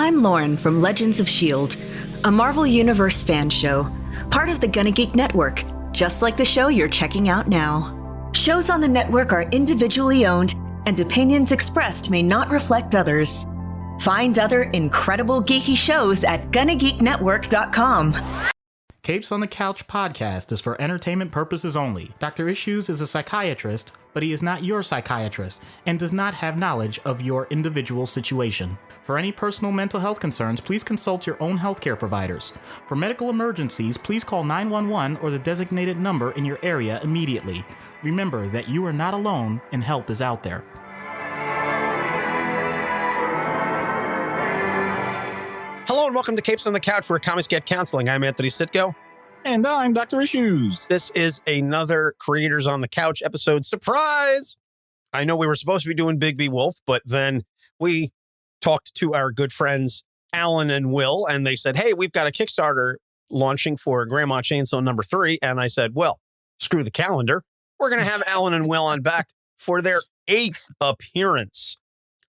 I'm Lauren from Legends of S.H.I.E.L.D., a Marvel Universe fan show, part of the Gonna Geek Network, just like the show you're checking out now. Shows on the network are individually owned, and opinions expressed may not reflect others. Find other incredible geeky shows at GonnaGeekNetwork.com. Capes on the Couch podcast is for entertainment purposes only. Dr. Issues is a psychiatrist, but he is not your psychiatrist and does not have knowledge of your individual situation. For any personal mental health concerns, please consult your own healthcare providers. For medical emergencies, please call 911 or the designated number in your area immediately. Remember that you are not alone and help is out there. Hello and welcome to Capes on the Couch, where comics get counseling. I'm Anthony Sitko. And I'm Dr. Issues. This is another Creators on the Couch episode. Surprise! I know we were supposed to be doing Bigby Wolf, but then we talked to our good friends Alan and Will, and they said, hey, we've got a Kickstarter launching for Grandma Chainsaw number 3. And I said, well, screw the calendar. We're going to have Alan and Will on back for their 8th appearance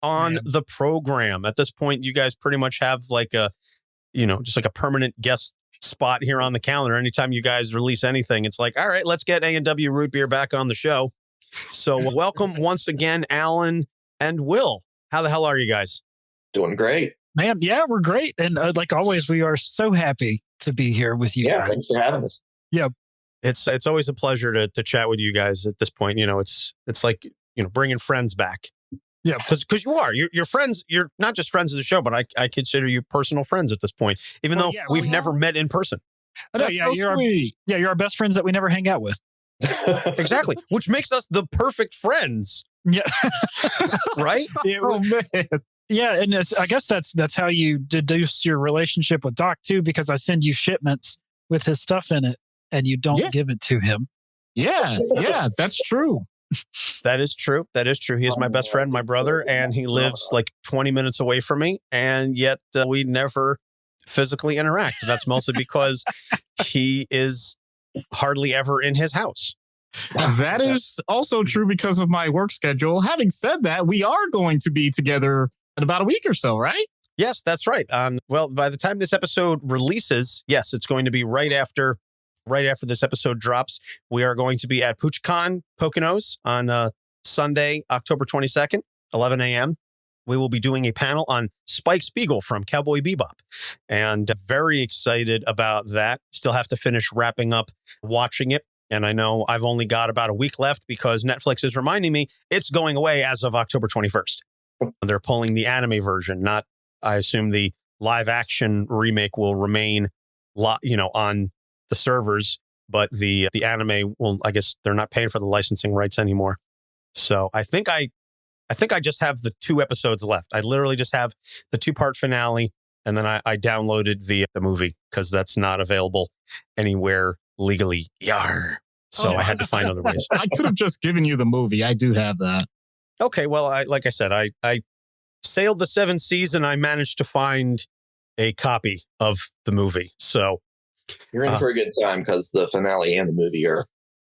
on the program. At this point, you guys pretty much have like a, just like a permanent guest spot here on the calendar. Anytime you guys release anything, it's like, all right, let's get A&W Root Beer back on the show. So welcome once again, Alan and Will. How the hell are you guys? Doing great. Man, yeah, we're great. And like always, we are so happy to be here with you guys. Thanks for having us. Yeah. It's always a pleasure to chat with you guys at this point. It's like, bringing friends back. Yeah. Because you're friends. You're not just friends of the show, but I consider you personal friends at this point, even though we've never met in person. I know, you're our best friends that we never hang out with. Exactly. Which makes us the perfect friends. Yeah. Right? Yeah, oh, man. Yeah, and I guess that's how you deduce your relationship with Doc too, because I send you shipments with his stuff in it, and you don't give it to him. Yeah, that's true. That is true. He is my best friend, my brother, and he lives like 20 minutes away from me, and yet we never physically interact. That's mostly because he is hardly ever in his house. That is also true because of my work schedule. Having said that, we are going to be together in about a week or so, right? Yes, that's right. Well, by the time this episode releases, yes, it's going to be right after this episode drops. We are going to be at PoochCon Poconos on Sunday, October 22nd, 11 a.m. We will be doing a panel on Spike Spiegel from Cowboy Bebop, and very excited about that. Still have to finish wrapping up watching it. And I know I've only got about a week left because Netflix is reminding me it's going away as of October 21st. They're pulling the anime version, I assume the live action remake will remain, on the servers, but the anime will, I guess they're not paying for the licensing rights anymore. So I think I just have the 2 episodes left. I literally just have the 2-part finale, and then I downloaded the movie because that's not available anywhere legally. Yar. So I had to find other ways. I could have just given you the movie. I do have that. Okay, well, like I said, I sailed the 7 seas and I managed to find a copy of the movie. So you're in for a good time because the finale and the movie are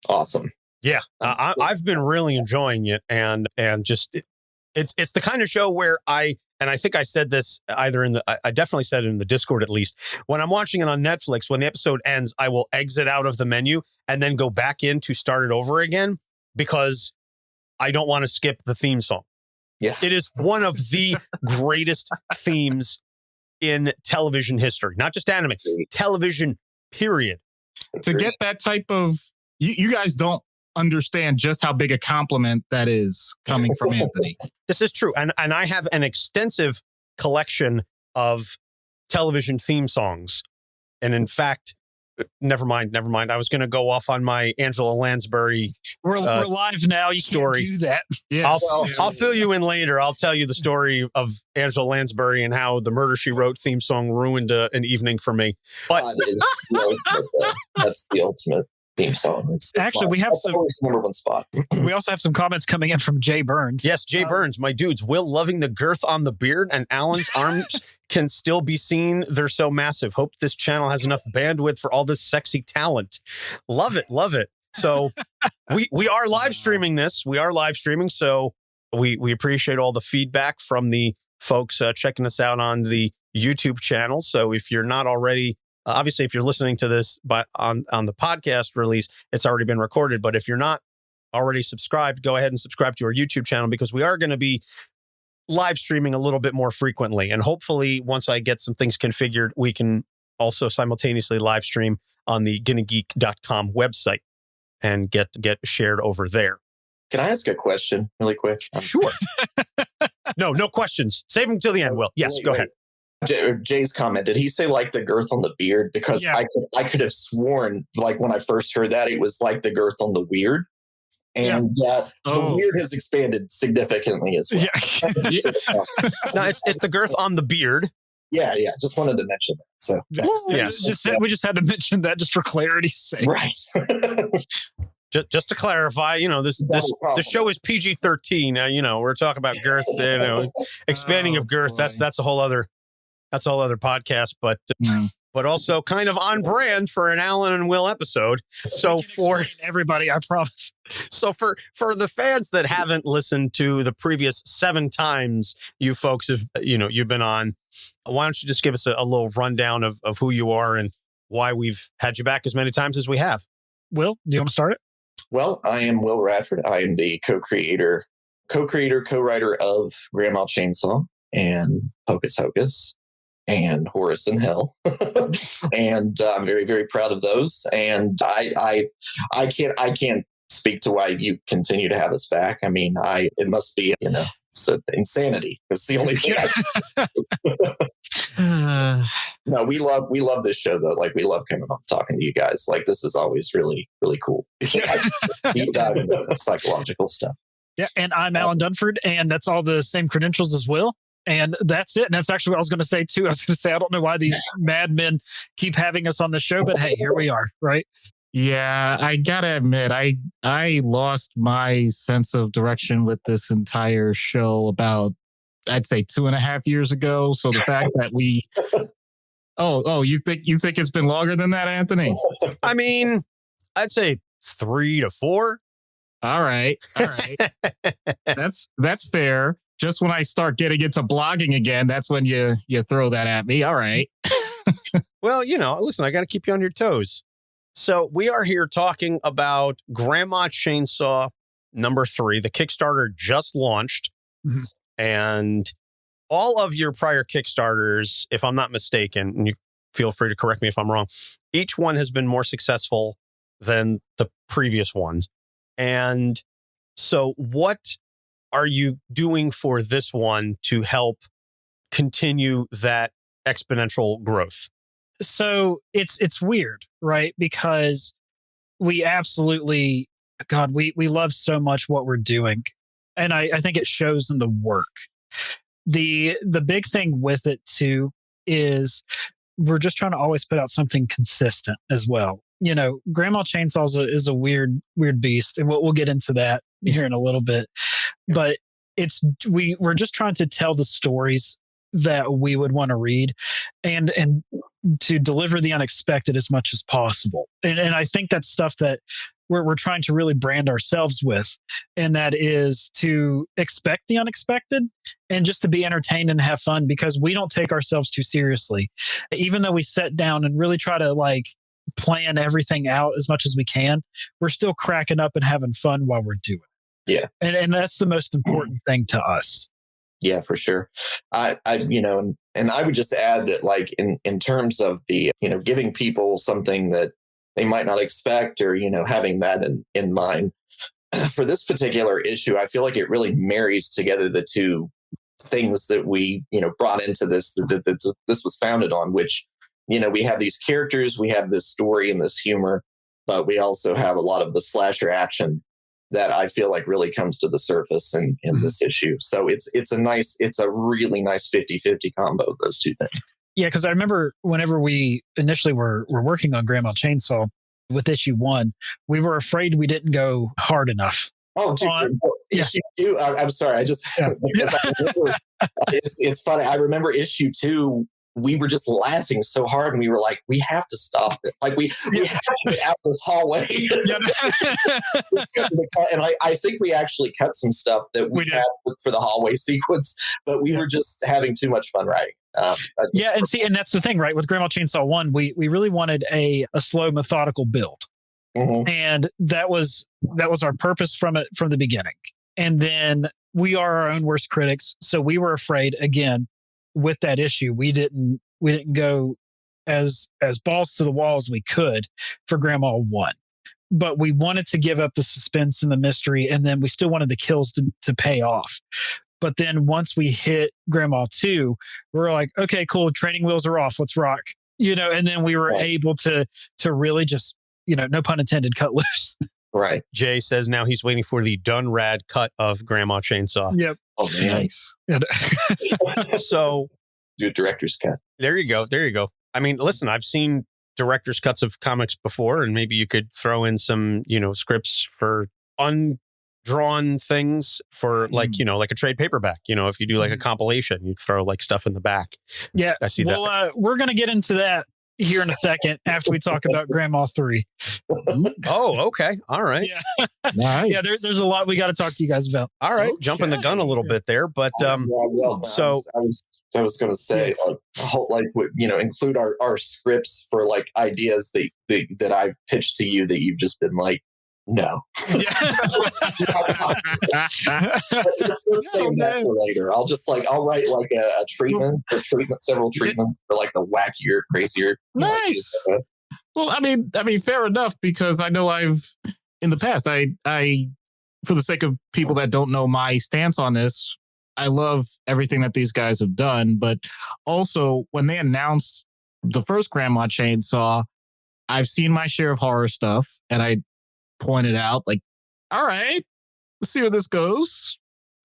awesome. Yeah, I've been really enjoying it, and just it's the kind of show where I think I said this I definitely said it in the Discord at least. When I'm watching it on Netflix, when the episode ends, I will exit out of the menu and then go back in to start it over again because I don't want to skip the theme song. Yeah, it is one of the greatest themes in television history, not just anime, television, period. To get that type of, you guys don't understand just how big a compliment that is coming from Anthony. This is true. And I have an extensive collection of television theme songs. And in fact, never mind. I was going to go off on my Angela Lansbury. We're live now. You story. Can't do that. Yeah. I'll fill you in later. I'll tell you the story of Angela Lansbury and how the Murder, She Wrote theme song ruined an evening for me. But that's the ultimate theme song. Actually, we have some number 1 spot. We also have some comments coming in from Jay Burns. Yes, Jay Burns, my dudes. Will loving the girth on the beard, and Alan's arms can still be seen. They're so massive. Hope this channel has enough bandwidth for all this sexy talent. Love it. So we are live streaming this. So we appreciate all the feedback from the folks checking us out on the YouTube channel. So if you're not already, obviously, if you're listening to this on the podcast release, it's already been recorded. But if you're not already subscribed, go ahead and subscribe to our YouTube channel, because we are going to be live streaming a little bit more frequently. And hopefully, once I get some things configured, we can also simultaneously live stream on the gonnageek.com website and get shared over there. Can I ask a question really quick? Sure. No questions. Save them till the end, Will. Yes, go ahead. Jay's comment, did he say like the girth on the beard? Because I could have sworn, like when I first heard that, it was like the girth on the weird. And the weird has expanded significantly as well. Yeah. No, it's the girth on the beard. Yeah. Just wanted to mention that. So we just had to mention that just for clarity's sake. Right. Just to clarify, the show is PG-13. We're talking about girth, expanding of girth. Boy. That's a whole other podcast, but also kind of on brand for an Alan and Will episode. So for everybody, I promise. So for the fans that haven't listened to the previous 7 times you folks have, you've been on, why don't you just give us a little rundown of who you are and why we've had you back as many times as we have? Will, do you want to start it? Well, I am Will Radford. I am the co-writer of Grandma Chainsaw and Hocus Hocus and Horus in Hell. And I'm very, very proud of those. And I can't speak to why you continue to have us back. I mean, it must be, it's insanity. It's the only thing. No, we love this show though. Like, we love coming on talking to you guys. Like, this is always really, really cool. Deep dive into the psychological stuff. Yeah, and I'm Alan Dunford, and that's all the same credentials as Will. And that's it. And that's actually what I was going to say too. I was going to say, I don't know why these madmen keep having us on the show, but hey, here we are, right? Yeah, I gotta admit, I lost my sense of direction with this entire show about, I'd say 2.5 years ago. So the fact that we, you think it's been longer than that, Anthony? I mean, I'd say 3 to 4. All right. That's fair. Just when I start getting into blogging again, that's when you throw that at me. All right. Well, listen, I got to keep you on your toes. So we are here talking about Grandma Chainsaw number 3. The Kickstarter just launched. Mm-hmm. And all of your prior Kickstarters, if I'm not mistaken, and you feel free to correct me if I'm wrong, each one has been more successful than the previous ones. And so what are you doing for this one to help continue that exponential growth? So it's weird, right? Because we absolutely, God, we love so much what we're doing. And I think it shows in the work. The big thing with it too is we're just trying to always put out something consistent as well. Grandma Chainsaw is a weird beast, and we'll get into that here in a little bit. But we're just trying to tell the stories that we would want to read and to deliver the unexpected as much as possible. And I think that's stuff that we're trying to really brand ourselves with. And that is to expect the unexpected and just to be entertained and have fun, because we don't take ourselves too seriously. Even though we sit down and really try to plan everything out as much as we can, we're still cracking up and having fun while we're doing it. Yeah. And that's the most important thing to us. Yeah, for sure. I and I would just add that, in terms of the, giving people something that they might not expect, or, having that in mind for this particular issue, I feel like it really marries together the two things that we, brought into this, that this was founded on, which, we have these characters, we have this story and this humor, but we also have a lot of the slasher action that I feel like really comes to the surface in this issue. So it's a really nice 50-50 combo of those two things. Yeah, because I remember whenever we initially were working on Grandma Chainsaw with issue 1, we were afraid we didn't go hard enough. Oh, dude, issue 2. I'm sorry. I just because I remember, it's funny. I remember issue 2. We were just laughing so hard, and we were like, we have to stop it. We have to get out of this hallway. And I think we actually cut some stuff that we had for the hallway sequence, but we were just having too much fun writing. Yeah, and that's the thing, right? With Grandma Chainsaw 1, we really wanted a slow, methodical build. Mhm. And that was our purpose from the beginning. And then we are our own worst critics. So we were afraid, again, with that issue, we didn't go as balls to the wall as we could for Grandma 1. But we wanted to give up the suspense and the mystery, and then we still wanted the kills to pay off. But then once we hit Grandma 2, we're like, okay, cool, training wheels are off, let's rock. And then we were able to really just, no pun intended, cut loose. Right. Jay says now he's waiting for the done rad cut of Grandma Chainsaw. Yep. Oh, man. Nice. So Do a director's cut. there you go. I mean, listen, I've seen director's cuts of comics before, and maybe you could throw in some, scripts for undrawn things for like a trade paperback. If you do like a compilation, you'd throw like stuff in the back. Yeah. I see that. Well, we're going to get into that here in a second after we talk about Grandma 3. Oh, okay. All right. Yeah. Nice. Yeah, there's a lot we got to talk to you guys about. All right. Okay. Jumping the gun a little bit there, but so I was going to say, include our scripts for like ideas that I've pitched to you that you've just been like, no. Let's save that for later. I'll write like a treatment, several treatments for like the wackier, crazier. Nice. Well, I mean, fair enough, because I know in the past, I, for the sake of people that don't know my stance on this, I love everything that these guys have done. But also, when they announced the first Grandma Chainsaw, I've seen my share of horror stuff, and I pointed out, like, all right, let's see where this goes.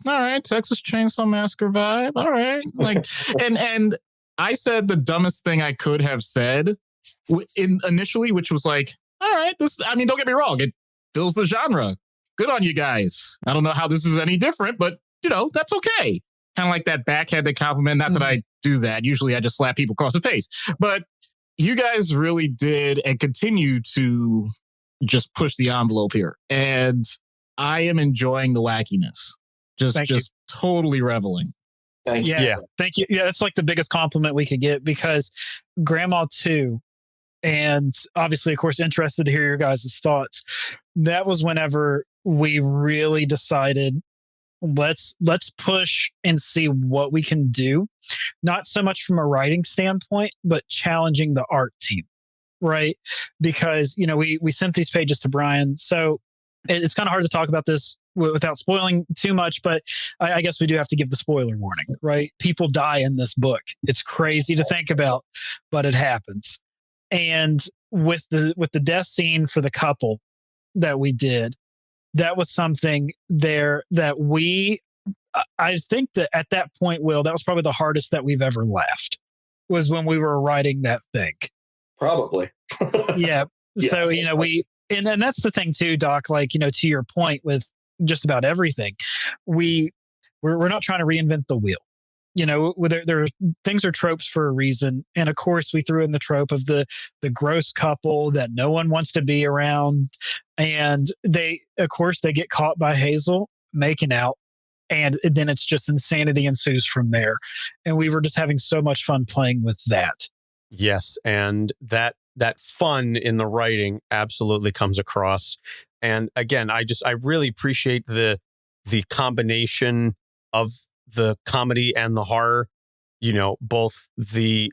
All right, Texas Chainsaw Massacre vibe. All right, like, and I said the dumbest thing I could have said initially, which was like, all right, don't get me wrong, it fills the genre. Good on you guys. I don't know how this is any different, but that's okay. Kind of like that backhanded compliment. Not that I do that. Usually I just slap people across the face, but you guys really did and continue to just push the envelope here. And I am enjoying the wackiness. Just totally reveling. Thank you. Yeah. Thank you. Yeah, that's like the biggest compliment we could get, because Grandma 2, and obviously, of course, interested to hear your guys' thoughts. That was whenever we really decided, let's push and see what we can do. Not so much from a writing standpoint, but challenging the art team, right? Because, we sent these pages to Brian. So it's kind of hard to talk about this without spoiling too much, but I guess we do have to give the spoiler warning, right? People die in this book. It's crazy to think about, but it happens. And with the death scene for the couple that we did, that was something there that I think that at that point, Will, that was probably the hardest that we've ever laughed, was when we were writing that thing. Probably. Yeah. So, and then that's the thing too, Doc, like, to your point with just about everything, we're not trying to reinvent the wheel. There things are tropes for a reason. And of course, we threw in the trope of the gross couple that no one wants to be around. And they get caught by Hazel making out. And then it's just insanity ensues from there. And we were just having so much fun playing with that. Yes. And that fun in the writing absolutely comes across. And again, I really appreciate the combination of the comedy and the horror, both the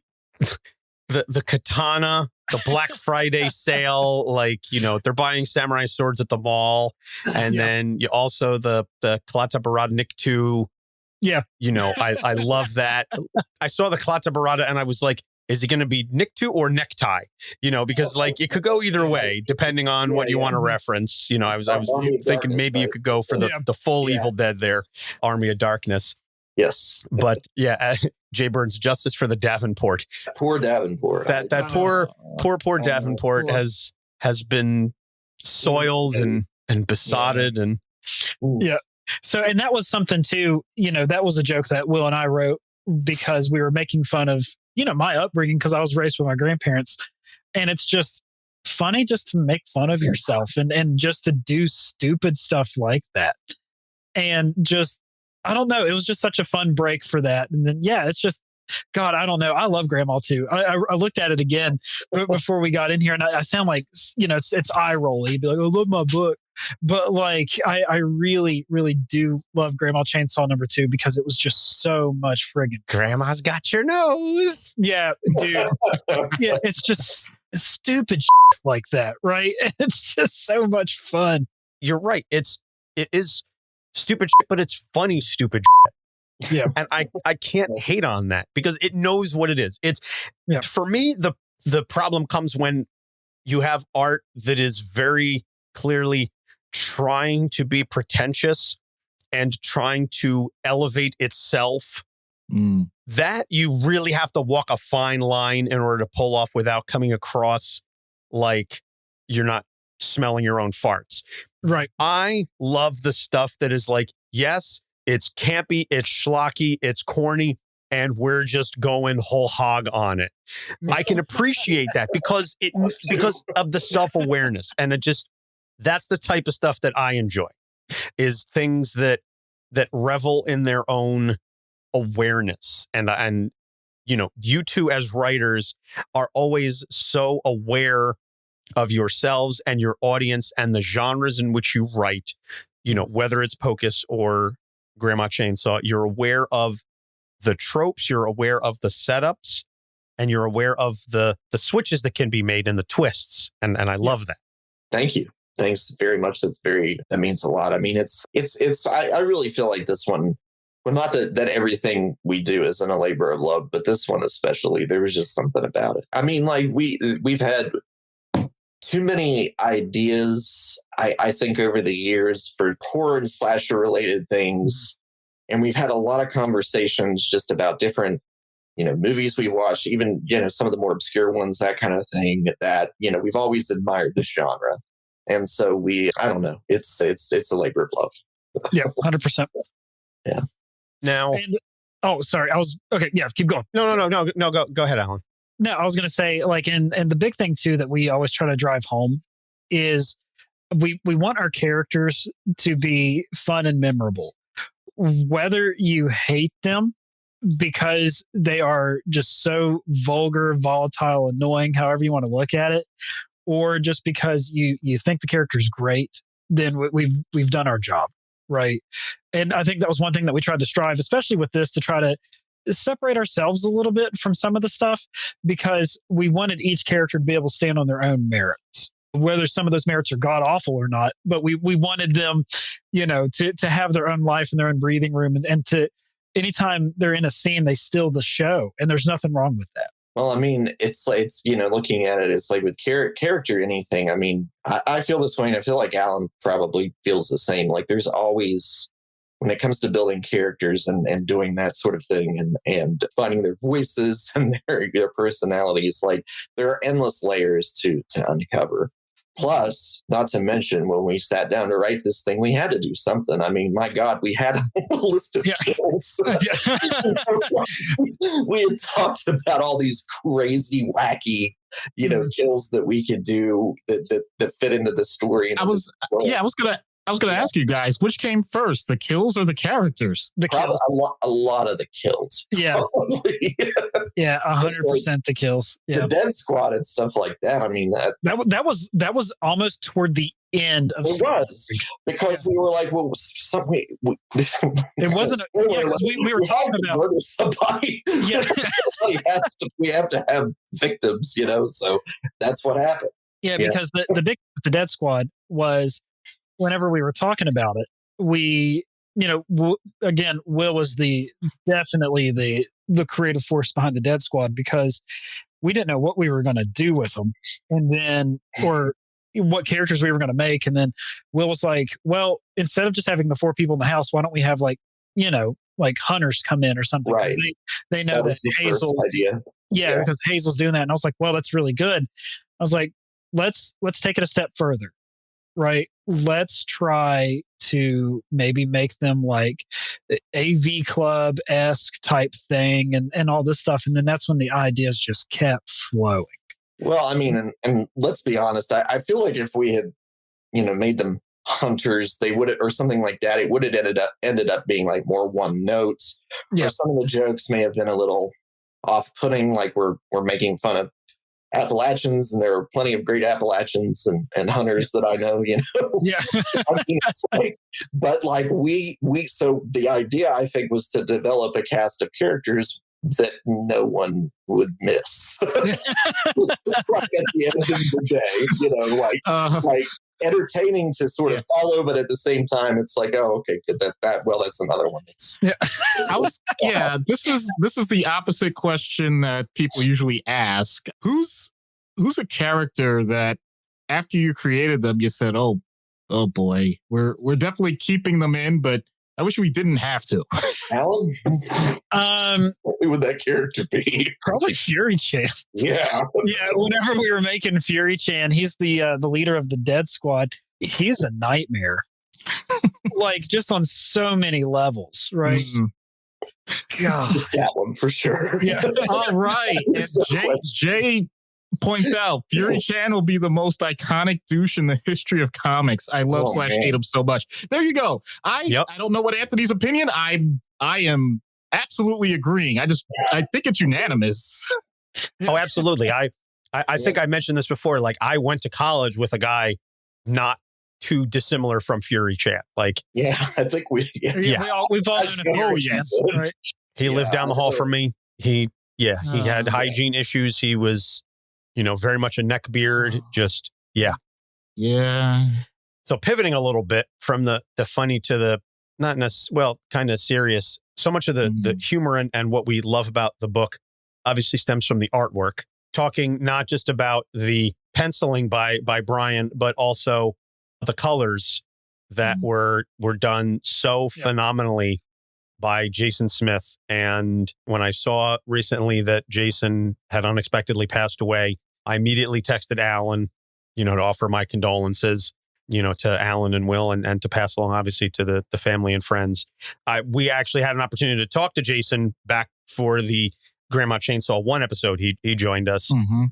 katana, the Black Friday sale, like, they're buying samurai swords at the mall. And then you also the Kalata Barada Nick 2. Yeah. I love that. I saw the Kalata Barada and I was like, is it going to be Nick 2 or necktie? Because like it could go either way, depending on what you want to reference. I was thinking maybe you could go for the full Evil Dead there, Army of Darkness. Yes. But yeah, Jay Burns, justice for the Davenport. Poor Davenport. That poor Davenport has been soiled and besotted and yeah. So, and that was something too, that was a joke that Will and I wrote, because we were making fun of, my upbringing, because I was raised with my grandparents. And it's just funny just to make fun of yourself and just to do stupid stuff like that. And just, I don't know, it was just such a fun break for that. And then, it's just, God, I don't know. I love Grandma too. I looked at it again before we got in here, and I sound like, it's eye rolly. Be like, I love my book, but like I really, really do love Grandma Chainsaw #2 because it was just so much friggin' Grandma's got your nose. Yeah, dude. Yeah, it's just stupid like that, right? It's just so much fun. You're right. It is stupid, but it's funny stupid. Yeah. And I can't hate on that because it knows what it is. For me, the problem comes when you have art that is very clearly trying to be pretentious and trying to elevate itself. That you really have to walk a fine line in order to pull off without coming across like you're not smelling your own farts. Right. I love the stuff that is like, yes, it's campy, it's schlocky, it's corny, and we're just going whole hog on it. I can appreciate that because of the self-awareness. And that's the type of stuff that I enjoy, is things that revel in their own awareness. And you two as writers are always so aware of yourselves and your audience and the genres in which you write, whether it's Pocus or Grandma Chainsaw, you're aware of the tropes, you're aware of the setups, and you're aware of the switches that can be made and the twists. And I love that. Thank you. Thanks very much. That means a lot. I mean, I really feel like this one, well, not that everything we do isn't a labor of love, but this one especially, there was just something about it. I mean, like we've had too many ideas, I think, over the years for horror and slasher related things. And we've had a lot of conversations just about different, movies we watch, even, some of the more obscure ones, that kind of thing, that, we've always admired this genre. And so I don't know, it's a labor of love. Yeah, 100%. Yeah. Now, sorry. Okay. Yeah. Keep going. No. Go ahead, Alan. No, I was going to say, like, and the big thing too that we always try to drive home is we want our characters to be fun and memorable, whether you hate them because they are just so vulgar, volatile, annoying, however you want to look at it, or just because you think the character's great, then we've done our job, right? And I think that was one thing that we tried to strive, especially with this, to try to separate ourselves a little bit from some of the stuff, because we wanted each character to be able to stand on their own merits, whether some of those merits are god awful or not. But we wanted them, to have their own life and their own breathing room, and to, anytime they're in a scene, they steal the show, and there's nothing wrong with that. Well, I mean, it's looking at it, it's like with character, anything. I mean, I feel this way, and I feel like Alan probably feels the same. Like there's always, when it comes to building characters and doing that sort of thing and finding their voices and their personalities, like there are endless layers to uncover. Plus, not to mention, when we sat down to write this thing, we had to do something. I mean, my God, we had a list of kills. We had talked about all these crazy, wacky, kills that we could do that fit into the story. I was gonna ask you guys, which came first, the kills or the characters? The kills. A lot of the kills. Yeah. Yeah, 100% the kills. Yeah. The Dead Squad and stuff like that. I mean, that was almost toward the end of it was, because we were like, well, it wasn't we were talking about murder somebody. Yeah. we have to have victims, so that's what happened. Yeah, because the big the Dead Squad was, whenever we were talking about it, we, again, Will was definitely the creative force behind the Dead Squad, because we didn't know what we were going to do with them, and then, or what characters we were going to make. And then Will was like, well, instead of just having the 4 people in the house, why don't we have like hunters come in or something? Right. They know that Hazel. Yeah, because Hazel's doing that. And I was like, well, that's really good. I was like, let's take it a step further. Right. Let's try to maybe make them like AV Club-esque type thing and all this stuff. And then that's when the ideas just kept flowing. Well, I mean, and let's be honest, I feel like if we had, made them hunters, they would have, or something like that, it would have ended up being like more one notes. Yeah. Or some of the jokes may have been a little off-putting, like we're making fun of Appalachians, and there are plenty of great Appalachians and hunters that I know, Yeah. I mean, it's like, but like so the idea, I think, was to develop a cast of characters that no one would miss. Like at the end of the day, like entertaining to sort of follow, but at the same time, it's like, oh, okay, good, that's another one. This is the opposite question that people usually ask. Who's a character that after you created them, you said, oh boy, we're definitely keeping them in, but I wish we didn't have to. Alan? Who would that character be? Probably Fury Chan. Yeah. Yeah, whenever we were making Fury Chan, he's the leader of the Dead Squad. He's a nightmare. Like, just on so many levels, right? Mm-hmm. God. It's that one for sure. Yeah. All right. And Jay points out Fury Chan will be the most iconic douche in the history of comics. I love / hate him so much. There you go. I don't know what Anthony's opinion. I am absolutely agreeing. I think it's unanimous. Oh, absolutely. I think I mentioned this before. Like, I went to college with a guy not too dissimilar from Fury Chan. Like, yeah, I think we've all known a yes. Right? He lived down the hall from me. He had hygiene issues. He was, very much a neckbeard. Just, yeah. Yeah. So pivoting a little bit from the funny to the not necessarily, kind of serious. So much of the humor and what we love about the book obviously stems from the artwork. Talking not just about the penciling by Brian, but also the colors that were done so phenomenally by Jasen Smith. And when I saw recently that Jasen had unexpectedly passed away, I immediately texted Alan, to offer my condolences, to Alan and Will and to pass along, obviously, to the family and friends. We actually had an opportunity to talk to Jasen back for the Grandma Chainsaw 1 episode. He joined us. Mm-hmm.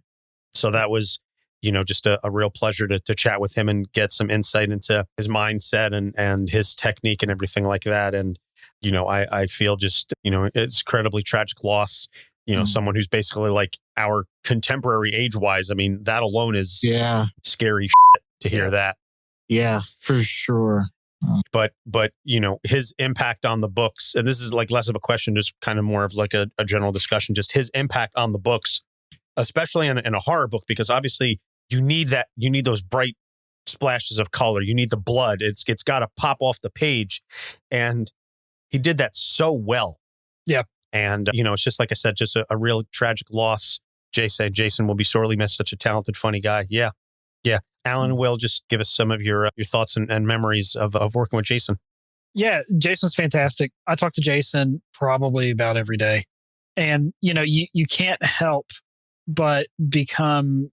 So that was, just a real pleasure to chat with him and get some insight into his mindset and his technique and everything like that. And, I feel just, it's incredibly tragic loss, someone who's basically like our contemporary age-wise. I mean, that alone is scary to hear that. Yeah, for sure. But his impact on the books, and this is like less of a question, just kind of more of like a general discussion, just his impact on the books, especially in a horror book, because obviously you need those bright splashes of color. You need the blood. It's got to pop off the page. And he did that so well. Yeah. And, it's just like I said, just a real tragic loss. Jasen will be sorely missed. Such a talented, funny guy. Yeah. Yeah. Alan and Will, just give us some of your thoughts and memories of working with Jasen. Yeah. Jasen's fantastic. I talk to Jasen probably about every day. And, you can't help but become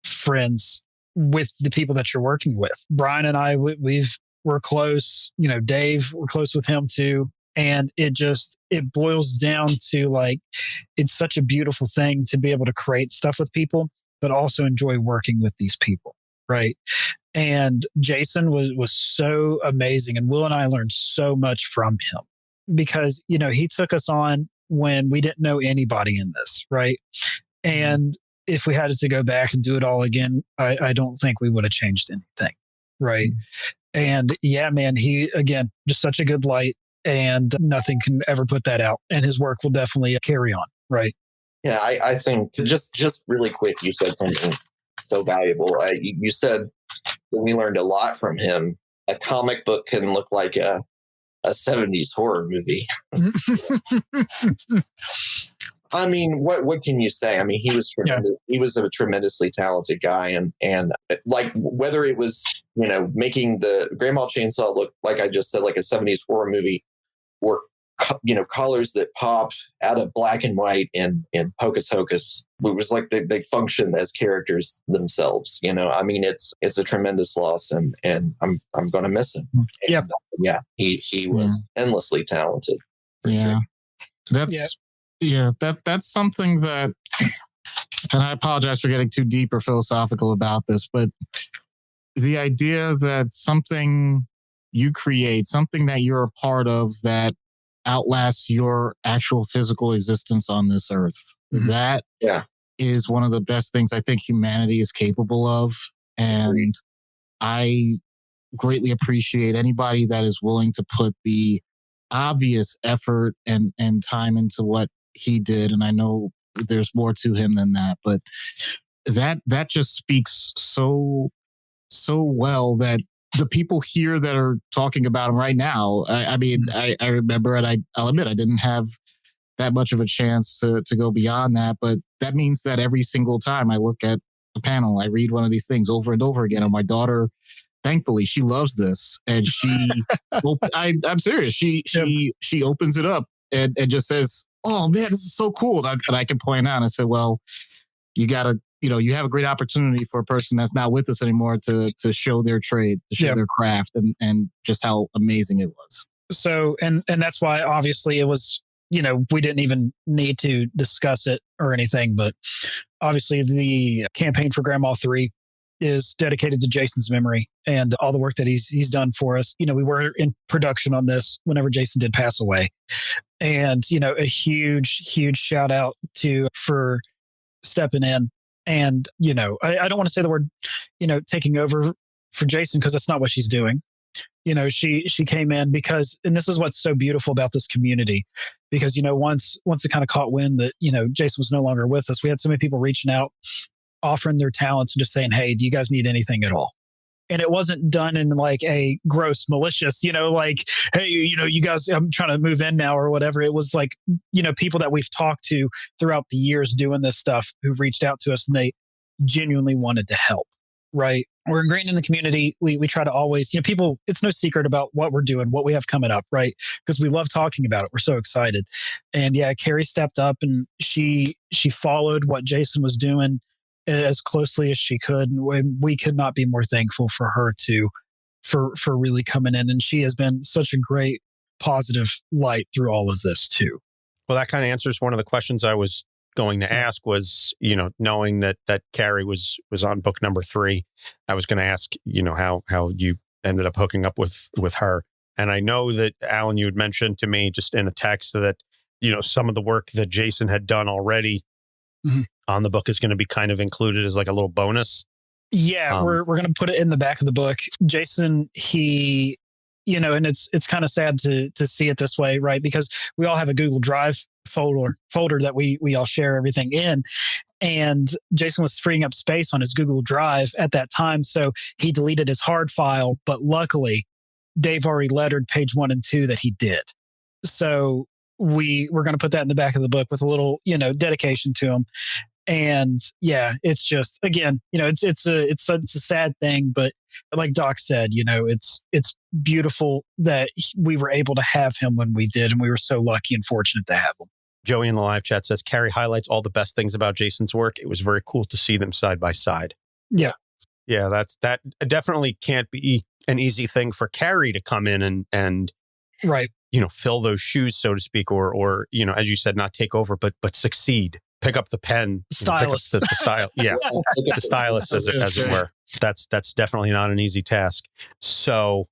friends with the people that you're working with. Brian and I, we're close. Dave, we're close with him too. And it boils down to like, it's such a beautiful thing to be able to create stuff with people, but also enjoy working with these people. Right. And Jasen was so amazing. And Will and I learned so much from him because, he took us on when we didn't know anybody in this. Right. And if we had to go back and do it all again, I don't think we would have changed anything. Right. And yeah, man, he, again, just such a good light. And nothing can ever put that out. And his work will definitely carry on. Right. Yeah, I think just really quick, you said something so valuable. You said that we learned a lot from him. A comic book can look like a 70s horror movie. I mean, what can you say? I mean, he was tremendous. Yeah. He was a tremendously talented guy, and like whether it was making the Grandma Chainsaw look like I just said like a 70s horror movie, or colors that popped out of black and white in Hocus Hocus. It was like they functioned as characters themselves. I mean, it's a tremendous loss, and I'm going to miss him. Yeah, yeah, he was endlessly talented. Yeah, sure. That's something that, and I apologize for getting too deep or philosophical about this, but the idea that something you create, something that you're a part of that outlasts your actual physical existence on this earth. That is one of the best things I think humanity is capable of. And I greatly appreciate anybody that is willing to put the obvious effort and time into what he did. And I know there's more to him than that, but that just speaks so well that the people here that are talking about him right now, I mean, I remember, and I'll admit I didn't have that much of a chance to go beyond that, but that means that every single time I look at a panel, I read one of these things over and over again, and my daughter, thankfully, she loves this, and she, I'm serious, she opens it up and just says, "Oh man, this is so cool," and I can point out, and I said, "Well, you gotta." You have a great opportunity for a person that's not with us anymore to show their trade, to show their craft, and just how amazing it was. So, and that's why obviously it was, we didn't even need to discuss it or anything, but obviously the campaign for Grandma 3 is dedicated to Jasen's memory and all the work that he's done for us. We were in production on this whenever Jasen did pass away. And, a huge shout out for stepping in. And, I don't want to say the word, taking over for Jasen, because that's not what she's doing. She came in because, and this is what's so beautiful about this community, because, once it kind of caught wind that, Jasen was no longer with us, we had so many people reaching out, offering their talents and just saying, "Hey, do you guys need anything at all?" And it wasn't done in like a gross, malicious, like, "Hey, you guys, I'm trying to move in now," or whatever. It was like, people that we've talked to throughout the years doing this stuff who reached out to us and they genuinely wanted to help, right? We're ingrained in the community. We try to always, people, it's no secret about what we're doing, what we have coming up, right? Because we love talking about it. We're so excited. And yeah, Carrie stepped up and she followed what Jasen was doing as closely as she could, and we could not be more thankful for her for really coming in, and she has been such a great positive light through all of this too. Well, that kind of answers one of the questions I was going to ask was, knowing that Carrie was on book number 3, I was going to ask, how you ended up hooking up with her. And I know that, Alan, you had mentioned to me just in a text that, some of the work that Jasen had done already on the book is going to be kind of included as like a little bonus. Yeah, we're going to put it in the back of the book. Jasen, he, and it's kind of sad to see it this way, right? Because we all have a Google Drive folder that we all share everything in. And Jasen was freeing up space on his Google Drive at that time. So he deleted his hard file, but luckily Dave already lettered page 1 and 2 that he did. So we're going to put that in the back of the book with a little, dedication to him. And yeah, it's just, again, it's a sad thing, but like Doc said, it's beautiful that we were able to have him when we did, and we were so lucky and fortunate to have him. Joey in the live chat says, Carrie highlights all the best things about Jasen's work. It was very cool to see them side by side. Yeah. Yeah, that definitely can't be an easy thing for Carrie to come in and right. Fill those shoes, so to speak, or as you said, not take over, but succeed. Pick up the pen, stylus. Pick up the style. Yeah. The stylus, as it were. That's definitely not an easy task. So,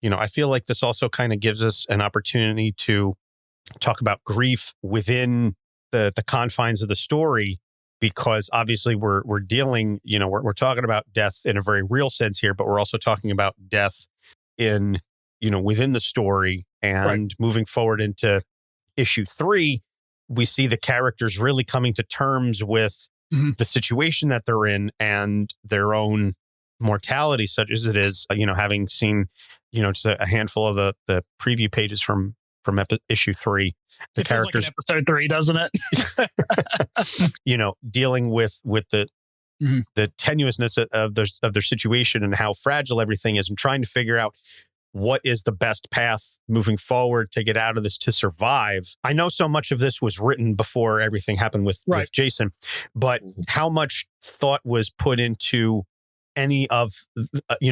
I feel like this also kind of gives us an opportunity to talk about grief within the confines of the story, because obviously we're dealing, we're talking about death in a very real sense here, but we're also talking about death in, within the story. And moving forward into issue 3, we see the characters really coming to terms with the situation that they're in and their own mortality, such as it is, having seen, just a handful of the preview pages from issue 3, the characters, like episode 3, doesn't it? Dealing with the tenuousness of their situation and how fragile everything is, and trying to figure out what is the best path moving forward to get out of this, to survive. I know so much of this was written before everything happened with Jasen, but how much thought was put into any of,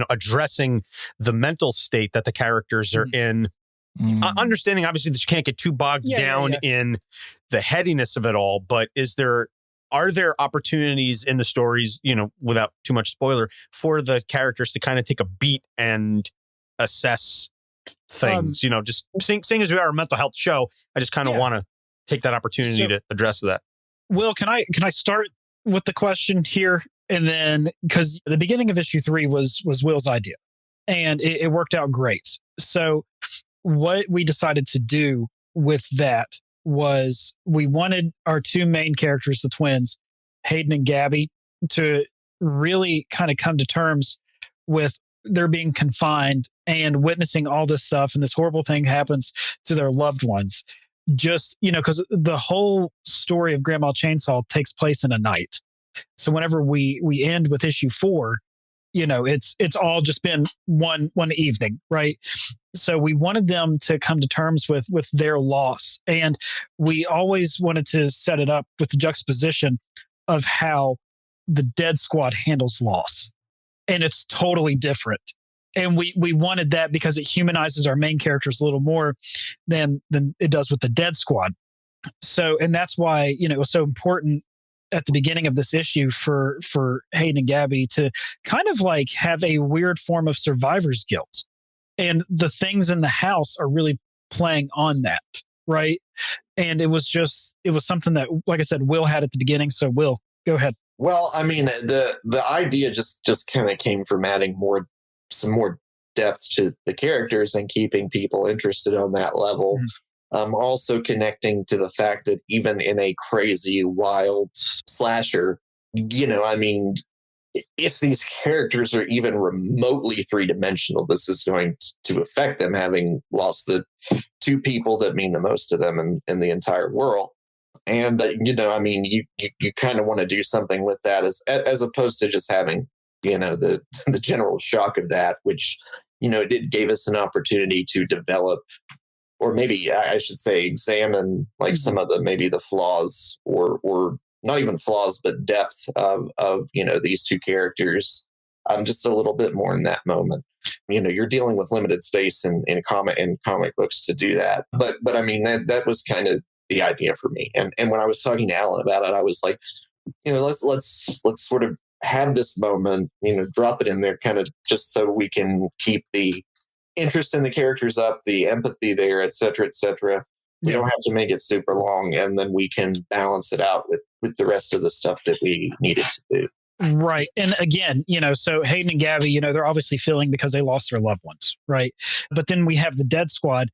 addressing the mental state that the characters are in? Understanding, obviously, that you can't get too bogged down in the headiness of it all, but are there opportunities in the stories, without too much spoiler, for the characters to kind of take a beat and assess things. Just seeing as we are a mental health show, I just kind of want to take that opportunity to address that. Will, can I start with the question here? And then, because the beginning of issue 3 was Will's idea, and it worked out great. So what we decided to do with that was we wanted our 2 main characters, the twins, Hayden and Gabby, to really kind of come to terms with their being confined and witnessing all this stuff, and this horrible thing happens to their loved ones. Just, because the whole story of Grandma Chainsaw takes place in a night. So whenever we end with issue 4, it's all just been one evening, right? So we wanted them to come to terms with their loss, and we always wanted to set it up with the juxtaposition of how the Dead Squad handles loss, and it's totally different. And we wanted that because it humanizes our main characters a little more than it does with the Dead Squad. So, and that's why, it was so important at the beginning of this issue for Hayden and Gabby to kind of like have a weird form of survivor's guilt. And the things in the house are really playing on that, right? And it was something that, like I said, Will had at the beginning. So Will, go ahead. Well, I mean, the idea just kind of came from adding some more depth to the characters and keeping people interested on that level. Also connecting to the fact that even in a crazy, wild slasher, I mean, if these characters are even remotely 3-dimensional, this is going to affect them, having lost the 2 people that mean the most to them in the entire world. And, I mean, you kind of want to do something with that as opposed to just having, the general shock of that, which, it gave us an opportunity to develop, or maybe I should say examine like some of the flaws or not even flaws, but depth of these 2 characters just a little bit more in that moment. You're dealing with limited space in comic books to do that. But I mean, that was kind of the idea for me. And when I was talking to Alan about it, I was like, let's sort of have this moment, drop it in there kind of just so we can keep the interest in the characters up, the empathy there, et cetera, et cetera. We don't have to make it super long, and then we can balance it out with the rest of the stuff that we needed to do. Right. And again, so Hayden and Gabby, they're obviously feeling because they lost their loved ones, right? But then we have the Dead Squad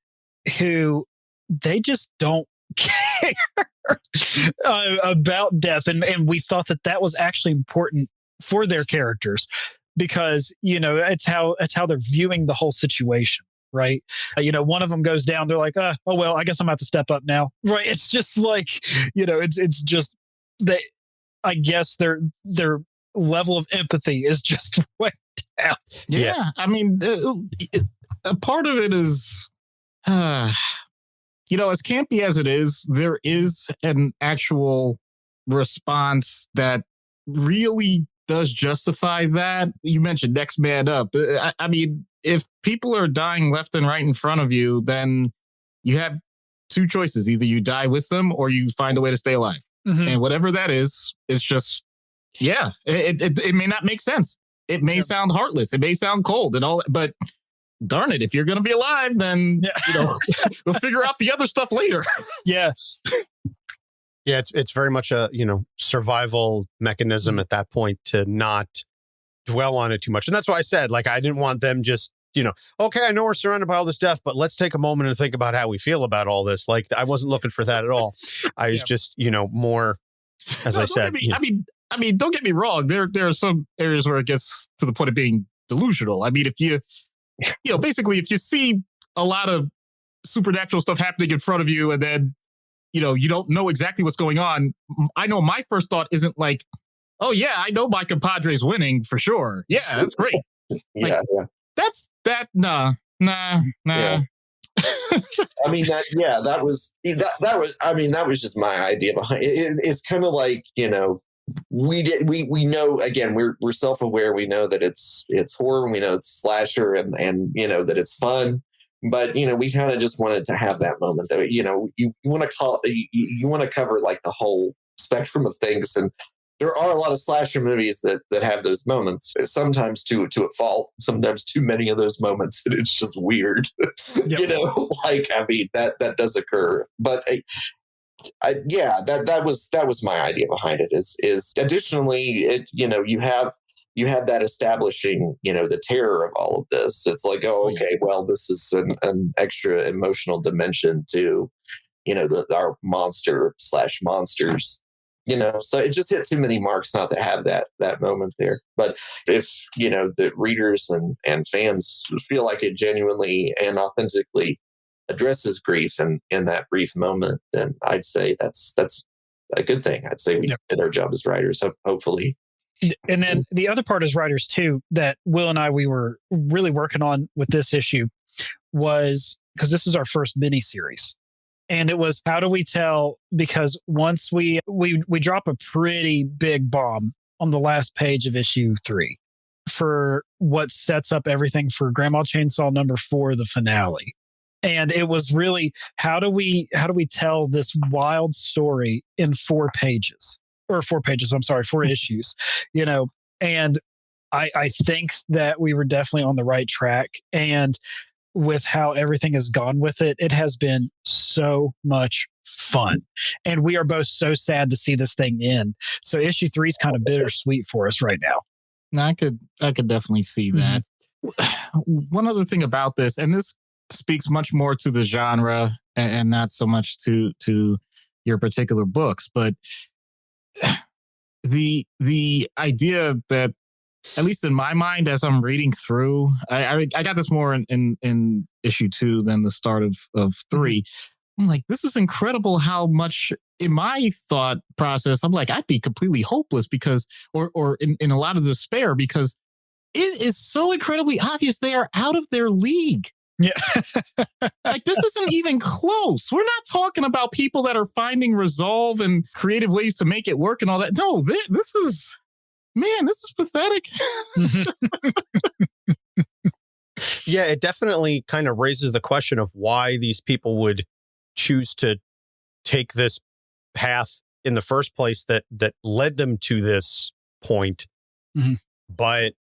who they just don't care about death. And we thought that was actually important for their characters because, it's how they're viewing the whole situation. Right. One of them goes down. They're like, oh, well, I guess I'm about to step up now. Right. It's just like, it's just that I guess their level of empathy is just way down. Yeah. I mean, a part of it is, as campy as it is, there is an actual response that really does justify that. You mentioned next man up. I mean, if people are dying left and right in front of you, then you have 2 choices. Either you die with them or you find a way to stay alive. Mm-hmm. And whatever that is, it's just, it may not make sense. It may sound heartless. It may sound cold and all, but darn it, if you're going to be alive, then, we'll figure out the other stuff later. Yeah. Yeah, it's very much a, survival mechanism at that point to not dwell on it too much. And that's why I said, like, I didn't want them just, okay, I know we're surrounded by all this death, but let's take a moment and think about how we feel about all this. Like, I wasn't looking for that at all. I was just, more, as I said. I mean, don't get me wrong. There are some areas where it gets to the point of being delusional. I mean, if you basically, if you see a lot of supernatural stuff happening in front of you and then, you don't know exactly what's going on. I know my first thought isn't like, oh yeah, I know my compadre's winning for sure. Yeah, that's great. That's that. Nah. Yeah. I mean, that was just my idea behind it. It's kind of like, we know, again, we're self-aware. We know that it's horror. We know it's slasher and that it's fun. But, we kind of just wanted to have that moment that, you want to call it, you want to cover like the whole spectrum of things. And there are a lot of slasher movies that have those moments, sometimes to a fault, sometimes too many of those moments, and it's just weird. Yep. That does occur. But that was my idea behind it. Is additionally, you have that establishing, the terror of all of this. It's like, oh, okay, well, this is an extra emotional dimension to, our monster/monsters. So it just hit too many marks not to have that moment there. But if, the readers and fans feel like it genuinely and authentically addresses grief in that brief moment, then I'd say that's a good thing. I'd say we did our job as writers, hopefully. And then the other part as writers too, that Will and we were really working on with this issue was, because this is our first mini series. And it was, how do we tell? Because once we drop a pretty big bomb on the last page of issue 3 for what sets up everything for Grandma Chainsaw number 4, the finale. And it was really, how do we tell this wild story in 4 pages? Or 4 pages, I'm sorry, 4 issues, and I think that we were definitely on the right track. And with how everything has gone with it, it has been so much fun. And we are both so sad to see this thing end. So issue 3 is kind of bittersweet for us right now. I could definitely see that. One other thing about this, and this speaks much more to the genre and not so much to your particular books, but the idea that, at least in my mind, as I'm reading through, I got this more in issue 2 than the start of 3. I'm like, this is incredible how much in my thought process, I'm like, I'd be completely hopeless because, or in a lot of despair, because it is so incredibly obvious they are out of their league. Yeah. Like, this isn't even close. We're not talking about people that are finding resolve and creative ways to make it work and all that. No, this is pathetic. Yeah, it definitely kind of raises the question of why these people would choose to take this path in the first place that led them to this point. Mm-hmm. But,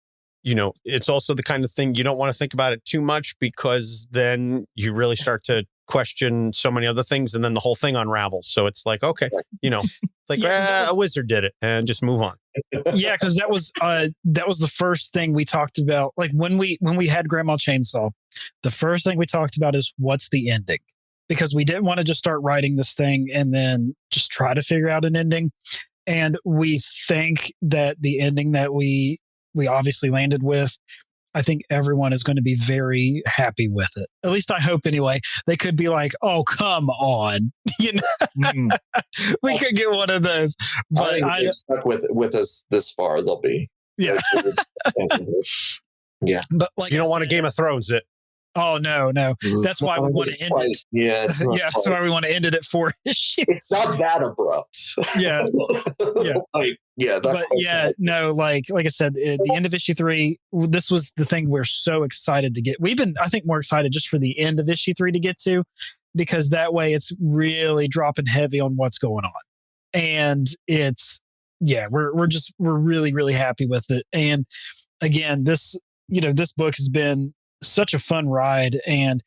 it's also the kind of thing you don't want to think about it too much, because then you really start to question so many other things, and then the whole thing unravels. So it's like, okay, a wizard did it, and just move on. Yeah, because that was the first thing we talked about. Like when we had Grandma Chainsaw, the first thing we talked about is, what's the ending? Because we didn't want to just start writing this thing and then just try to figure out an ending. And we think that the ending that we obviously landed with, I think everyone is going to be very happy with it. At least I hope anyway. They could be like, oh, come on. We could get one of those. But I think stuck with us this far, they'll be. Yeah. Yeah. But like, you don't want a Game of Thrones it. Oh, no. That's why we want to end it. Yeah. That's why we want to end it at 4 issues. It's not that abrupt. Yeah. Yeah. Like I said, at the end of issue 3, this was the thing we're so excited to get. We've been, I think, more excited just for the end of issue 3 to get to, because that way it's really dropping heavy on what's going on. And it's, we're really, really happy with it. And again, this book has been such a fun ride. And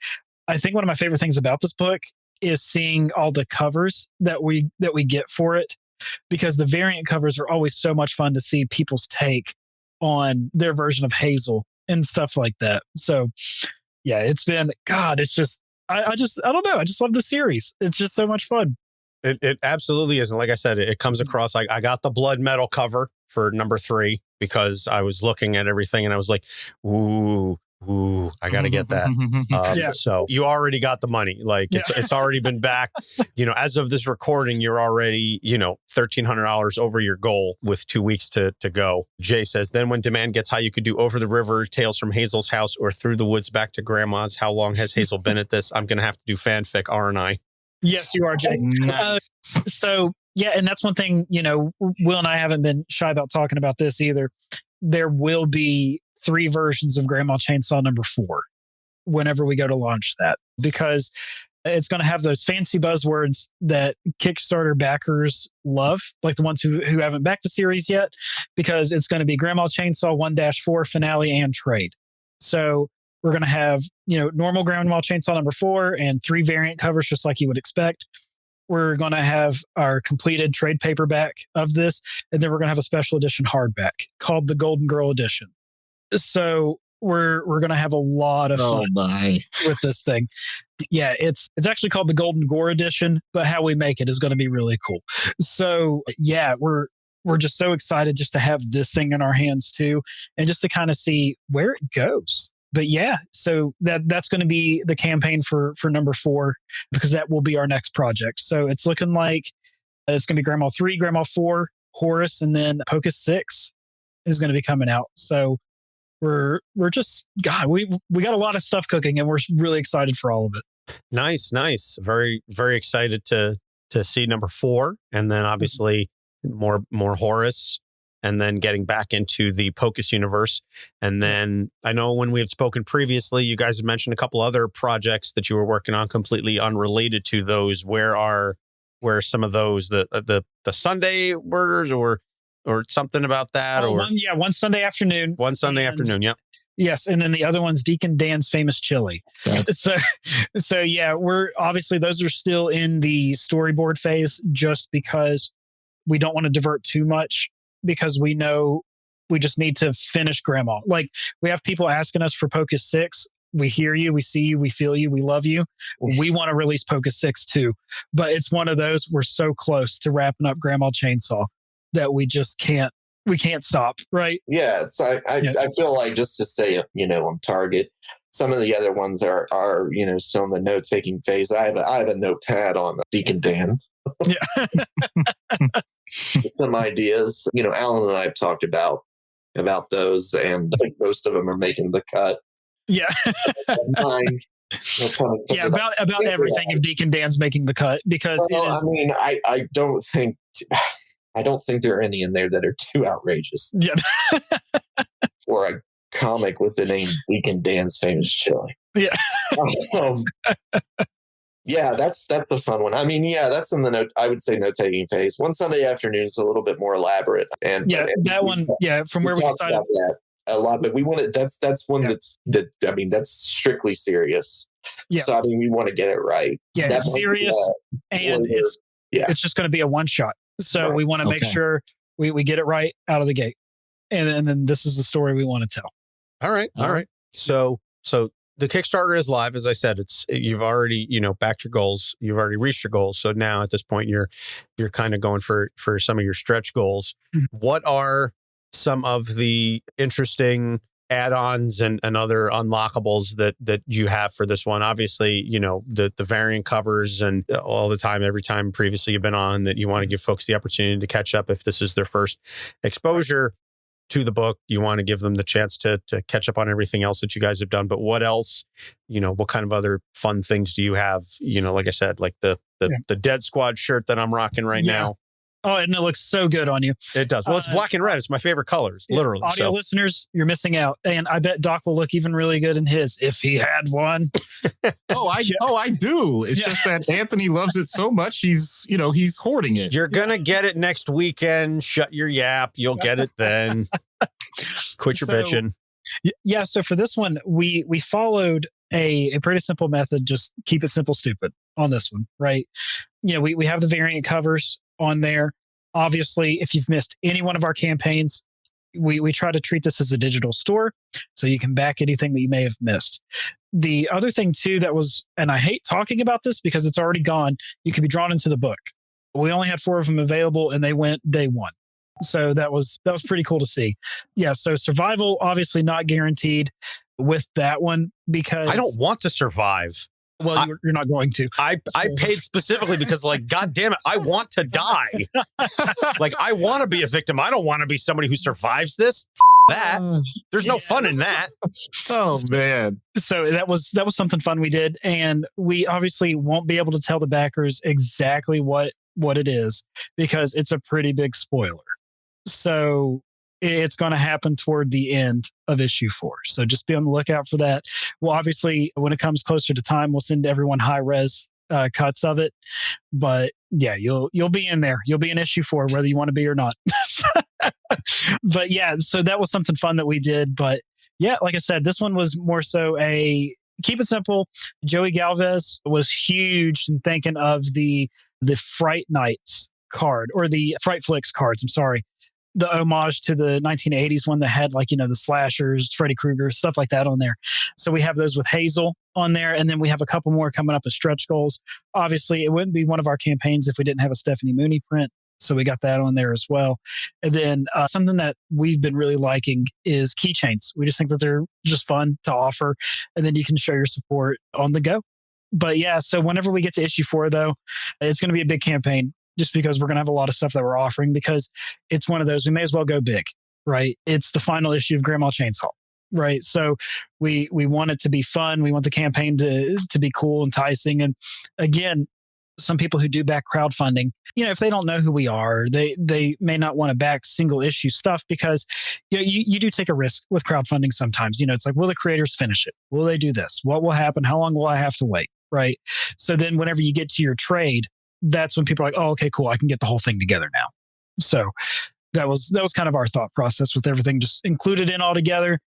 I think one of my favorite things about this book is seeing all the covers that we get for it, because the variant covers are always so much fun to see people's take on their version of Hazel and stuff like that. So yeah, it's been, God, it's just, I don't know. I just love the series. It's just so much fun. It absolutely is. And like I said, it comes across like, I got the blood metal cover for number 3 because I was looking at everything and I was like, ooh, I got to get that. So you already got the money. Like it's already been back. As of this recording, you're already, $1,300 over your goal with 2 weeks to go. Jay says, then when demand gets high, you could do Over the River, Tales from Hazel's House, or Through the Woods Back to Grandma's. How long has Hazel been at this? I'm going to have to do fanfic, aren't I? Yes, you are, Jay. Nice. And that's one thing, Will and I haven't been shy about talking about this either. There will be 3 versions of Grandma Chainsaw number 4 whenever we go to launch that, because It's going to have those fancy buzzwords that Kickstarter backers love, like the ones who haven't backed the series yet, because it's going to be Grandma Chainsaw 1-4 finale and trade. So we're going to have, normal Grandma Chainsaw number 4 and 3 variant covers, just like you would expect. We're going to have our completed trade paperback of this, and then we're going to have a special edition hardback called the Golden Girl Edition. So we're going to have a lot of fun with this thing. Yeah, it's actually called the Golden Gore Edition, but how we make it is going to be really cool. So yeah, we're just so excited just to have this thing in our hands too, and just to kind of see where it goes. But yeah, so that's going to be the campaign for number 4, because that will be our next project. So it's looking like it's going to be Grandma 3, Grandma 4, Horus, and then Pocus 6 is going to be coming out. So we're just, God, we got a lot of stuff cooking, and we're really excited for all of it. Nice. Very, very excited to see number 4, and then obviously more Horus, and then getting back into the Pocus universe. And then I know when we had spoken previously, you guys had mentioned a couple other projects that you were working on completely unrelated to those. Where are some of those, the Sunday murders or something about that? One Sunday afternoon. One Sunday afternoon. Yep. Yes. And then the other one's Deacon Dan's famous chili. So yeah, we're obviously, those are still in the storyboard phase, just because we don't want to divert too much, because we know we just need to finish Grandma. Like, we have people asking us for Pocus 6. We hear you, we see you, we feel you, we love you. We want to release Pocus 6 too. But it's one of those, we're so close to wrapping up Grandma Chainsaw that we just can't stop, right? Yeah, I feel like, just to stay, on target, some of the other ones are still in the note-taking phase. I have a notepad on Deacon Dan. Yeah. Some ideas. Alan and I have talked about those, and I think most of them are making the cut. Yeah. Yeah, about everything of Deacon Dan's making the cut, because I don't think there are any in there that are too outrageous. Yeah. For a comic with the name Deacon Dan's famous chili. Yeah. Yeah, that's a fun one. That's in the I would say note-taking phase. One Sunday afternoon is a little bit more elaborate, and that one, from where we decided a lot, but we want it. That's one that's strictly serious. Yeah. So we want to get it right. Yeah, it's serious, and it's just going to be a one shot. So we want to make sure we get it right out of the gate, and then this is the story we want to tell. All right. So the Kickstarter is live. As I said, you've already, backed your goals. You've already reached your goals. So now at this point, you're kind of going for some of your stretch goals. Mm-hmm. What are some of the interesting add-ons and other unlockables that you have for this one? Obviously, the variant covers, and all the time, every time previously you've been on, that you want to give folks the opportunity to catch up if this is their first exposure to the book. You want to give them the chance to catch up on everything else that you guys have done. But what else, what kind of other fun things do you have? Like I said, like the Dead Squad shirt that I'm rocking right now. Oh, and it looks so good on you. It does. Well, it's black and red. It's my favorite colors, literally. Audio listeners, you're missing out. And I bet Doc will look even really good in his, if he had one. I do. It's just that Anthony loves it so much. He's hoarding it. You're going to get it next weekend. Shut your yap. You'll get it then. Quit your bitching. Yeah. So for this one, we followed a pretty simple method. Just keep it simple, stupid on this one, right? We have the variant covers on there. Obviously, if you've missed any one of our campaigns, we try to treat this as a digital store, so you can back anything that you may have missed. The other thing too that was, and I hate talking about this because it's already gone, you can be drawn into the book. We only had 4 of them available, and they went day 1. So that was pretty cool to see. Yeah. So survival, obviously not guaranteed with that one, because I don't want to survive. Well, you're not going to. I paid specifically because, God damn it, I want to die. I want to be a victim. I don't want to be somebody who survives this. That. There's no fun in that. Oh, man. So that was something fun we did. And we obviously won't be able to tell the backers exactly what it is, because it's a pretty big spoiler. So It's going to happen toward the end of issue 4. So just be on the lookout for that. Well, obviously, when it comes closer to time, we'll send everyone high res cuts of it. But yeah, you'll be in there. You'll be in issue 4, whether you want to be or not. But yeah, so that was something fun that we did. But yeah, like I said, this one was more so a keep it simple. Joey Galvez was huge in thinking of the Fright Nights card, or the Fright Flicks cards. I'm sorry. The homage to the 1980s one that had, like, the slashers, Freddy Krueger, stuff like that on there. So we have those with Hazel on there. And then we have a couple more coming up as stretch goals. Obviously, it wouldn't be one of our campaigns if we didn't have a Stephanie Mooney print. So we got that on there as well. And then something that we've been really liking is keychains. We just think that they're just fun to offer. And then you can show your support on the go. But yeah, so whenever we get to issue 4, though, it's going to be a big campaign, just because we're going to have a lot of stuff that we're offering, because it's one of those, we may as well go big, right? It's the final issue of Grandma Chainsaw, right? So we want it to be fun. We want the campaign to be cool, enticing. And again, some people who do back crowdfunding, if they don't know who we are, they may not want to back single issue stuff, because you do take a risk with crowdfunding sometimes. It's like, will the creators finish it? Will they do this? What will happen? How long will I have to wait? Right? So then whenever you get to your trade, that's when people are like, oh, okay, cool, I can get the whole thing together now. So that was kind of our thought process with everything just included in all together.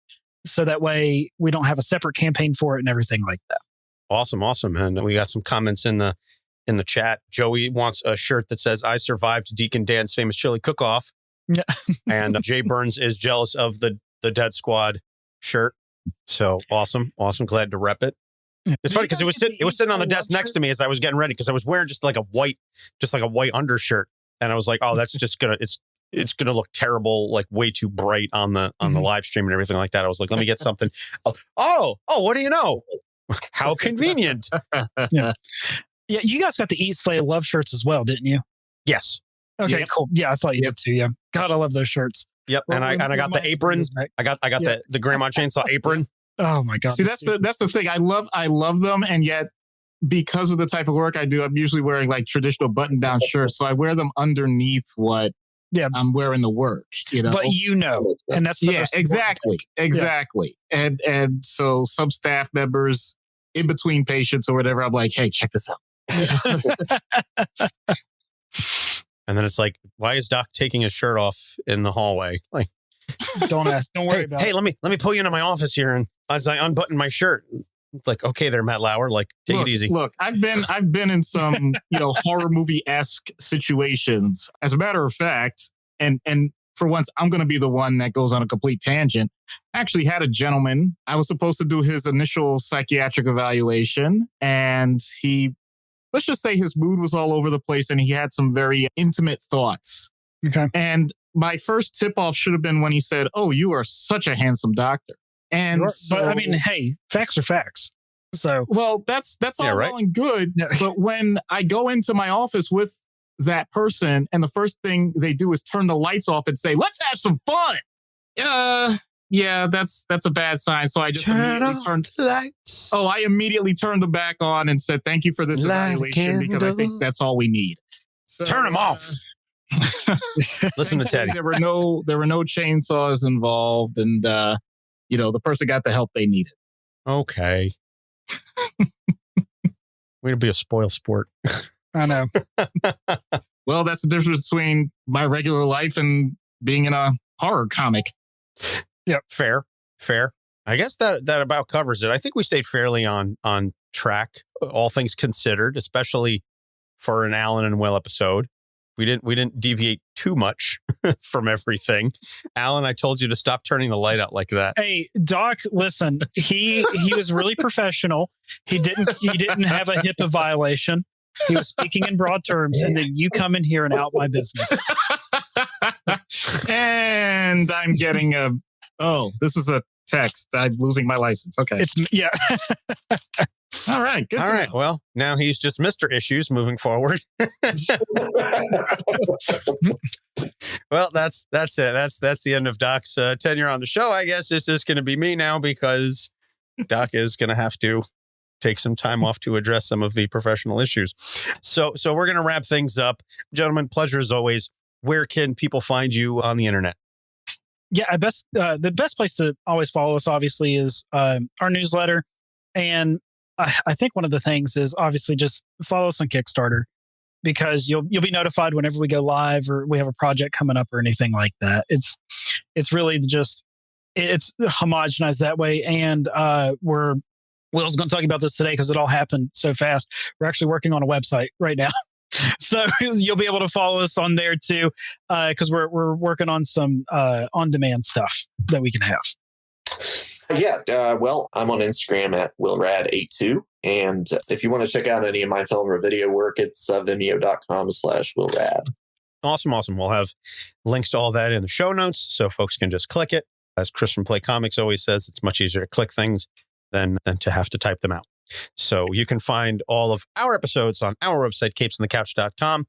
So that way we don't have a separate campaign for it and everything like that. Awesome. And we got some comments in the chat. Joey wants a shirt that says, I survived Deacon Dan's famous chili cook-off. Yeah. And Jay Burns is jealous of the Dead Squad shirt. So awesome. Glad to rep it. It's funny because it was sitting on the desk next to me as I was getting ready, because I was wearing just like a white undershirt, and I was like, oh, that's just it's gonna look terrible, like way too bright on the live stream and everything like that. I was like, let me get something. Oh, what do you know? How convenient. Yeah, you guys got the Eat, Slay, Love shirts as well, didn't you? Yes. Okay, cool. Yeah, I thought you did too. Yeah, God, I love those shirts. Yep, and I got the apron. I got the Grandma Chainsaw apron. Oh my God! See, that's the thing. I love them, and yet because of the type of work I do, I'm usually wearing like traditional button-down shirts, so I wear them underneath what I'm wearing to work. But and that's exactly. And so some staff members in between patients or whatever, I'm like, hey, check this out. And then it's like, why is Doc taking his shirt off in the hallway? Like, don't worry about it. Hey, let me pull you into my office here, and as I unbutton my shirt, it's like, okay, there, Matt Lauer, like, take it easy. Look, I've been in some horror movie-esque situations. As a matter of fact, and for once, I'm going to be the one that goes on a complete tangent. I actually had a gentleman. I was supposed to do his initial psychiatric evaluation, and let's just say his mood was all over the place, and he had some very intimate thoughts. Okay. And my first tip-off should have been when he said, oh, you are such a handsome doctor. And but I mean, hey, facts are facts. So, well, that's all well and good. But when I go into my office with that person, and the first thing they do is turn the lights off and say, let's have some fun. Yeah, that's a bad sign. So I just immediately turned the lights. Oh, I immediately turned them back on and said, thank you for this evaluation, because I think that's all we need. So, turn them off. Listen to Teddy. There were no chainsaws involved, and the person got the help they needed. Okay. Way to be a spoil sport. I know. Well, that's the difference between my regular life and being in a horror comic. Yep. Fair. I guess that about covers it. I think we stayed fairly on track, all things considered, especially for an Alan and Will episode. We didn't deviate too much from everything. Alan, I told you to stop turning the light out like that. Hey, Doc, listen, he was really professional. He didn't have a HIPAA violation. He was speaking in broad terms, and then you come in here and out my business. And I'm getting this is a text. I'm losing my license. Okay. Yeah. All right. Good. All right. Know. Well, now he's just Mr. Issues moving forward. Well, that's it. That's the end of Doc's tenure on the show. I guess it's just going to be me now, because Doc is going to have to take some time off to address some of the professional issues. So we're going to wrap things up. Gentlemen, pleasure as always. Where can people find you on the internet? yeah, the best place to always follow us, obviously, is our newsletter. And I think one of the things is obviously just follow us on Kickstarter, because you'll be notified whenever we go live or we have a project coming up or anything like that. It's really just it's homogenized that way. And Will's going to talk about this today because it all happened so fast. We're actually working on a website right now. So you'll be able to follow us on there too, because we're working on some on-demand stuff that we can have. Well, I'm on Instagram at willrad82. And if you want to check out any of my film or video work, it's vimeo.com/willrad. Awesome. We'll have links to all that in the show notes so folks can just click it. As Chris from Play Comics always says, it's much easier to click things than to have to type them out. So you can find all of our episodes on our website, capesonthecouch.com.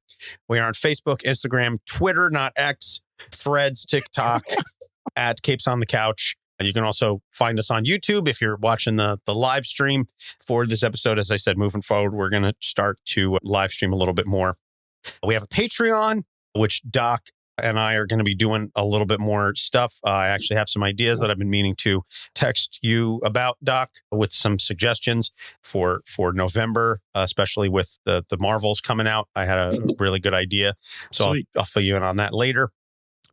We are on Facebook, Instagram, Twitter, not X, Threads, TikTok, at Capes on the Couch. And you can also find us on YouTube if you're watching the live stream for this episode. As I said, moving forward, we're going to start to live stream a little bit more. We have a Patreon, which Doc and I are going to be doing a little bit more stuff. I actually have some ideas that I've been meaning to text you about, Doc, with some suggestions for November, especially with the Marvels coming out. I had a really good idea, so I'll fill you in on that later.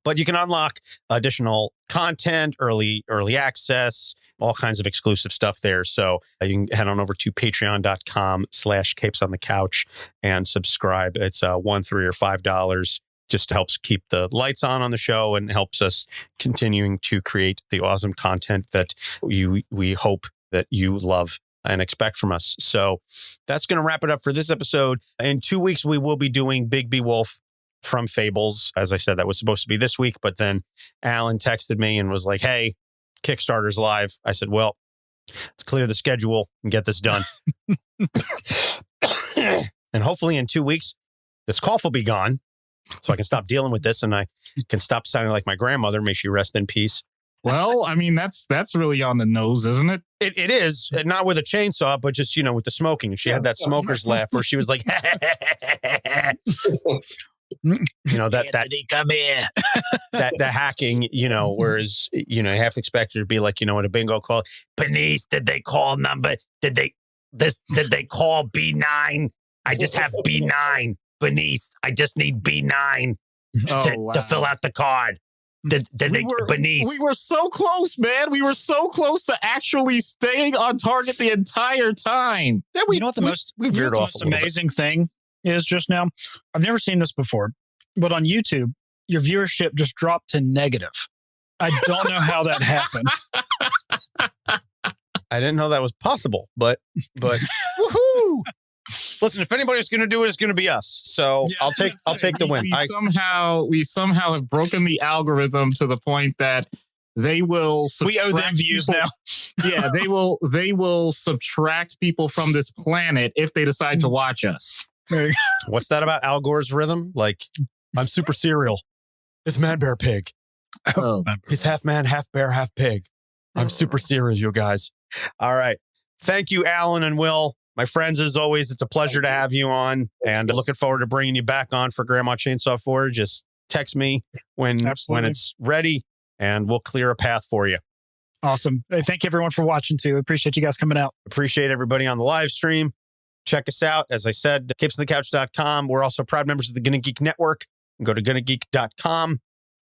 But you can unlock additional content, early access, all kinds of exclusive stuff there. So you can head on over to patreon.com/capesonthecouch and subscribe. It's $1, $3, or $5. Just helps keep the lights on the show and helps us continuing to create the awesome content that we hope that you love and expect from us. So that's going to wrap it up for this episode. In 2 weeks, we will be doing Bigby Wolf from Fables. As I said, that was supposed to be this week, but then Alan texted me and was like, hey, Kickstarter's live. I said, well, let's clear the schedule and get this done. And hopefully in 2 weeks, this cough will be gone, so I can stop dealing with this and I can stop sounding like my grandmother. May she rest in peace. Well, I mean, that's really on the nose, isn't it? It is, not with a chainsaw, but just, with the smoking. She had that smoker's laugh where she was like, that come here. the hacking, whereas, you have to expect her to be like, what a bingo call. Beneath, did they call number? Did they call B9? I just have B9. Beneath, I just need B9 to fill out the card. Beneath? We were so close, man. We were so close to actually staying on target the entire time. You know what the most amazing thing is just now? I've never seen this before, but on YouTube, your viewership just dropped to negative. I don't know how that happened. I didn't know that was possible, but woohoo! Listen, if anybody's going to do it, it's going to be us. So yeah, I'll take the win. We somehow have broken the algorithm to the point that they will. We owe them views now. Yeah, they will subtract people from this planet if they decide to watch us. What's that about Al Gore's rhythm? Like, I'm super cereal. It's Man Bear Pig. Oh. He's half man, half bear, half pig. I'm super cereal, you guys. All right. Thank you, Alan and Will. My friends, as always, it's a pleasure to have you on, and looking forward to bringing you back on for Grandma Chainsaw 4. Just text me when it's ready, and we'll clear a path for you. Awesome. Hey, thank you, everyone, for watching, too. Appreciate you guys coming out. Appreciate everybody on the live stream. Check us out. As I said, capesonthecouch.com. We're also proud members of the Gonna Geek Network. Go to gonnageek.com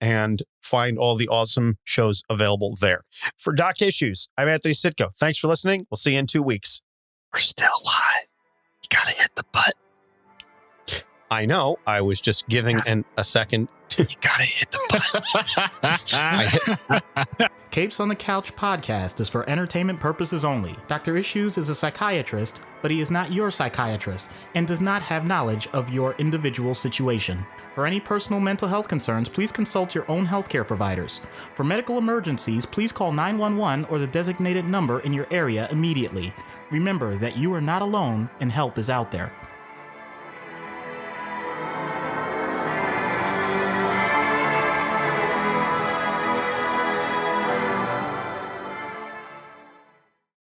and find all the awesome shows available there. For Doc Issues, I'm Anthony Sitko. Thanks for listening. We'll see you in 2 weeks. We're still live. You gotta hit the button. I know. I was just giving a second. You gotta hit the button. Capes on the Couch podcast is for entertainment purposes only. Dr. Issues is a psychiatrist, but he is not your psychiatrist and does not have knowledge of your individual situation. For any personal mental health concerns, please consult your own healthcare providers. For medical emergencies, please call 911 or the designated number in your area immediately. Remember that you are not alone and help is out there.